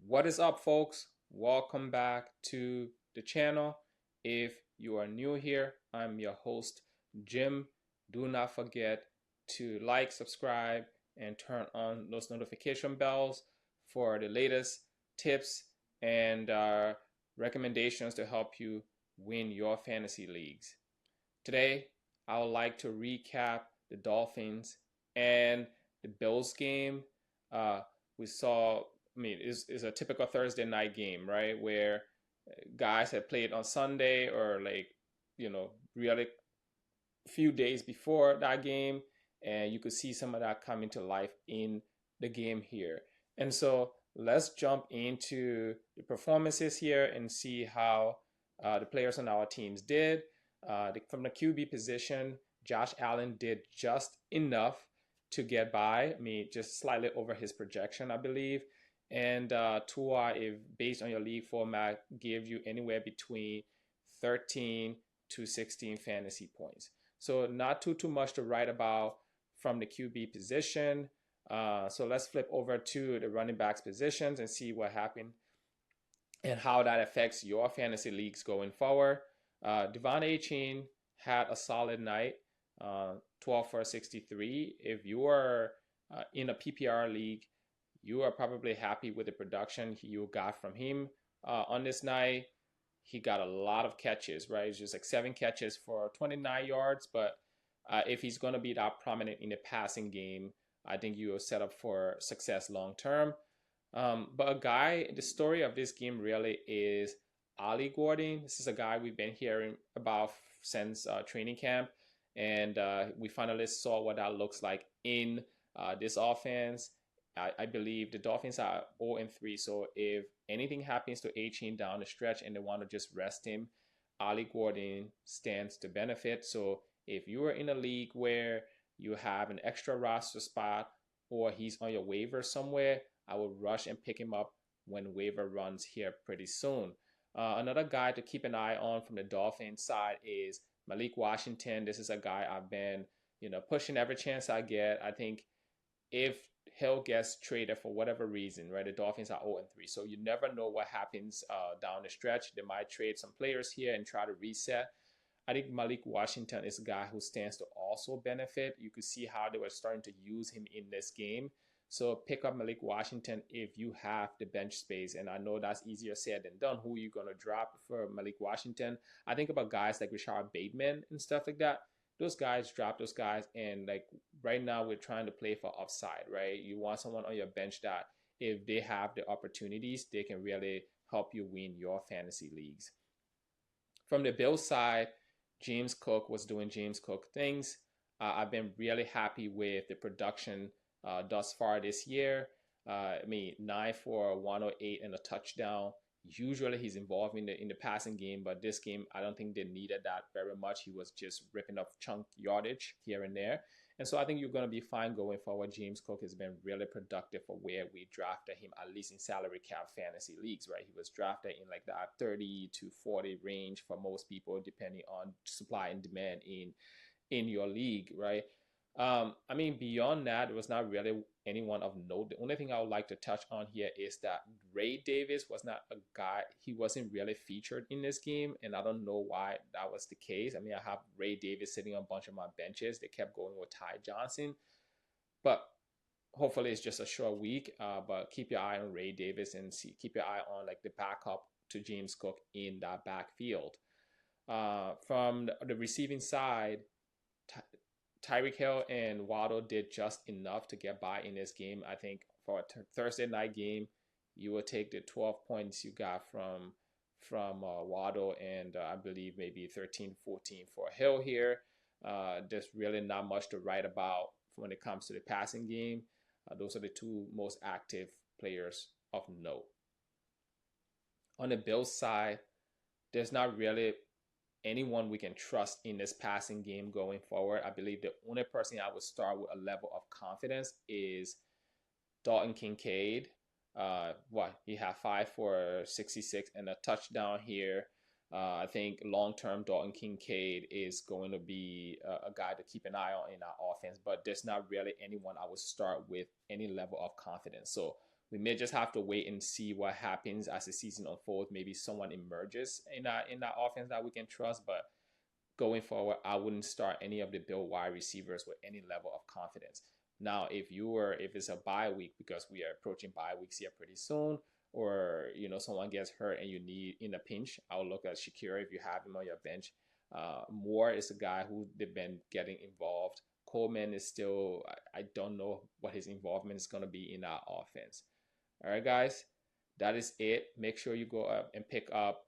What is up, folks? Welcome back to the channel. If you are new here, I'm your host, Jim. Do not forget to like, subscribe, and turn on those notification bells for the latest tips and recommendations to help you win your fantasy leagues. Today, I would like to recap the Dolphins and the Bills game. Uh, we saw, it's a typical Thursday night game, right? Where guys had played on Sunday or really few days before that game, and you could see some of that come into life in the game here. And so let's jump into the performances here and see how the players on our teams did. From the QB position, Josh Allen did just enough to get by. Just slightly over his projection, I believe. And Tua, if based on your league format, gave you anywhere between 13 to 16 fantasy points. So not too much to write about from the QB position. So let's flip over to the running backs positions and see what happened and how that affects your fantasy leagues going forward. Devon Achane had a solid night, 12 for 63. If you are in a PPR league, you are probably happy with the production you got from him on this night. He got a lot of catches, right? It's just like 7 catches for 29 yards. But if he's going to be that prominent in the passing game, I think you are set up for success long term. But the story of this game really is Ali Gordon. This is a guy we've been hearing about since training camp. And we finally saw what that looks like in this offense. I believe the Dolphins are 0-3. So if anything happens to Achane down the stretch and they want to just rest him, Ali Gordon stands to benefit. So if you are in a league where you have an extra roster spot or he's on your waiver somewhere, I will rush and pick him up when waiver runs here pretty soon. Another guy to keep an eye on from the Dolphins side is Malik Washington. This is a guy I've been, pushing every chance I get. I think if Hill gets traded for whatever reason, right? The Dolphins are 0-3. So you never know what happens down the stretch. They might trade some players here and try to reset. I think Malik Washington is a guy who stands to also benefit. You could see how they were starting to use him in this game. So pick up Malik Washington if you have the bench space. And I know that's easier said than done. Who are you going to drop for Malik Washington? I think about guys like Rashard Bateman and stuff like that. Those guys drop those guys. And like right now, we're trying to play for upside, right? You want someone on your bench that if they have the opportunities, they can really help you win your fantasy leagues. From the Bills side, James Cook was doing James Cook things. I've been really happy with the production thus far this year. 9 for 108 and a touchdown. Usually he's involved in the passing game, but this game I don't think they needed that very much. He was just ripping up chunk yardage here and there. And so I think you're going to be fine going forward. James Cook has been really productive for where we drafted him, at least in salary cap fantasy leagues, right? He was drafted in like that 30 to 40 range for most people, depending on supply and demand in your league, right? Beyond that, there was not really anyone of note. The only thing I would like to touch on here is that Ray Davis was not a guy, he wasn't really featured in this game, and I don't know why that was the case. I have Ray Davis sitting on a bunch of my benches. They kept going with Ty Johnson, but hopefully it's just a short week. But keep your eye on Ray Davis and keep your eye on like the backup to James Cook in that backfield. From the receiving side, Tyreek Hill and Waddle did just enough to get by in this game. I think for a Thursday night game, you will take the 12 points you got from Waddle and I believe maybe 13, 14 for Hill here. There's really not much to write about when it comes to the passing game. Those are the two most active players of note. On the Bills side, there's not really anyone we can trust in this passing game going forward. I believe the only person I would start with a level of confidence is Dalton Kincaid. He had 5 for 66 and a touchdown here. I think long-term Dalton Kincaid is going to be a guy to keep an eye on in our offense, but there's not really anyone I would start with any level of confidence. So We may just have to wait and see what happens as the season unfolds. Maybe someone emerges in that offense that we can trust, but going forward, I wouldn't start any of the Bill wide receivers with any level of confidence. Now, if it's a bye week, because we are approaching bye weeks here pretty soon, or someone gets hurt and you need in a pinch, I'll look at Shakira if you have him on your bench. Moore is a guy who they've been getting involved. Coleman is still, I don't know what his involvement is going to be in our offense. All right, guys, that is it. Make sure you go up and pick up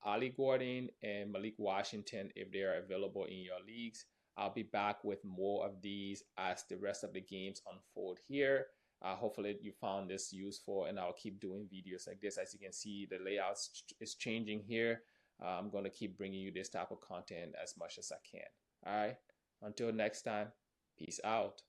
Ali Gordon and Malik Washington if they are available in your leagues. I'll be back with more of these as the rest of the games unfold here. Hopefully you found this useful, and I'll keep doing videos like this. As you can see, the layout is changing here. I'm going to keep bringing you this type of content as much as I can. All right, until next time, peace out.